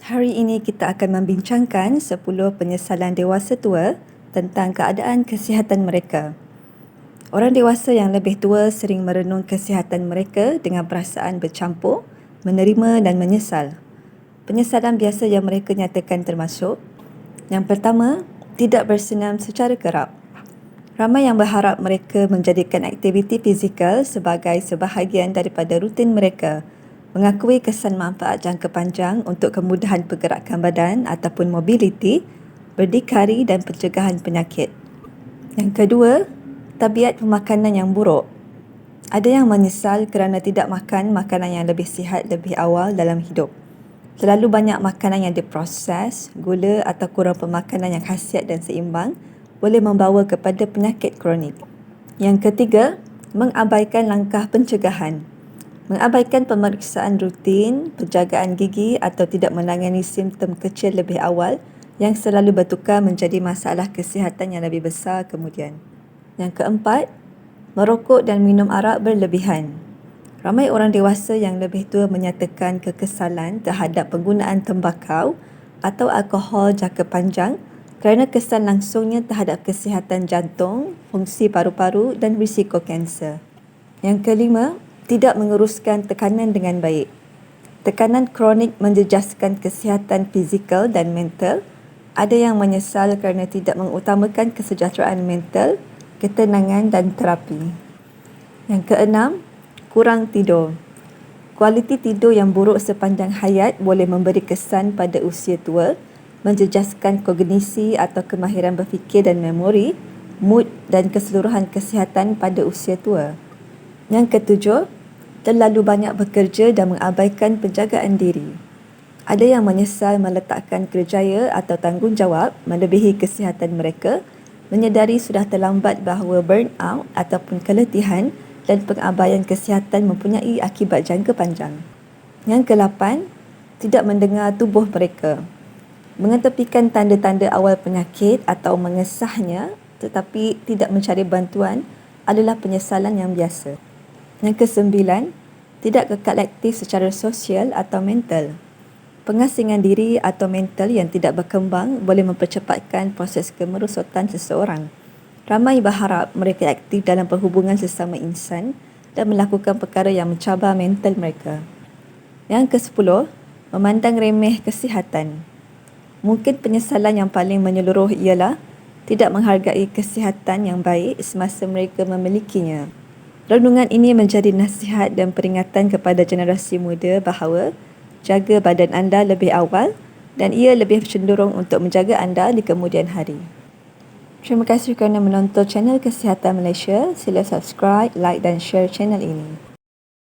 Hari ini kita akan membincangkan 10 penyesalan dewasa tua tentang keadaan kesihatan mereka. Orang dewasa yang lebih tua sering merenung kesihatan mereka dengan perasaan bercampur, menerima dan menyesal. Penyesalan biasa yang mereka nyatakan termasuk: yang pertama, tidak bersenam secara kerap. Ramai yang berharap mereka menjadikan aktiviti fizikal sebagai sebahagian daripada rutin mereka, mengakui kesan manfaat jangka panjang untuk kemudahan pergerakan badan ataupun mobiliti, berdikari dan pencegahan penyakit. Yang kedua, tabiat pemakanan yang buruk. Ada yang menyesal kerana tidak makan makanan yang lebih sihat lebih awal dalam hidup. Terlalu banyak makanan yang diproses, gula atau kurang pemakanan yang khasiat dan seimbang boleh membawa kepada penyakit kronik. Yang ketiga, mengabaikan langkah pencegahan. Mengabaikan pemeriksaan rutin, penjagaan gigi atau tidak menangani simptom kecil lebih awal yang selalu bertukar menjadi masalah kesihatan yang lebih besar kemudian. Yang keempat, merokok dan minum arak berlebihan. Ramai orang dewasa yang lebih tua menyatakan kekesalan terhadap penggunaan tembakau atau alkohol jangka panjang kerana kesan langsungnya terhadap kesihatan jantung, fungsi paru-paru dan risiko kanser. Yang kelima, tidak menguruskan tekanan dengan baik. Tekanan kronik menjejaskan kesihatan fizikal dan mental. Ada yang menyesal kerana tidak mengutamakan kesejahteraan mental, ketenangan dan terapi. Yang keenam, kurang tidur. Kualiti tidur yang buruk sepanjang hayat boleh memberi kesan pada usia tua, menjejaskan kognisi atau kemahiran berfikir dan memori, mood dan keseluruhan kesihatan pada usia tua. Yang ketujuh, terlalu banyak bekerja dan mengabaikan penjagaan diri. Ada yang menyesal meletakkan kerjaya atau tanggungjawab melebihi kesihatan mereka, menyedari sudah terlambat bahawa burnout ataupun keletihan dan pengabaian kesihatan mempunyai akibat jangka panjang. Yang ke-8, tidak mendengar tubuh mereka. Mengetepikan tanda-tanda awal penyakit atau mengesahnya tetapi tidak mencari bantuan adalah penyesalan yang biasa. Yang ke-9, tidak kekal aktif secara sosial atau mental. Pengasingan diri atau mental yang tidak berkembang boleh mempercepatkan proses kemerosotan seseorang. Ramai berharap mereka aktif dalam perhubungan sesama insan dan melakukan perkara yang mencabar mental mereka. Yang ke-10, memandang remeh kesihatan. Mungkin penyesalan yang paling menyeluruh ialah tidak menghargai kesihatan yang baik semasa mereka memilikinya. Renungan ini menjadi nasihat dan peringatan kepada generasi muda bahawa jaga badan anda lebih awal dan ia lebih cenderung untuk menjaga anda di kemudian hari. Terima kasih kerana menonton channel Kesihatan Malaysia. Sila subscribe, like dan share channel ini.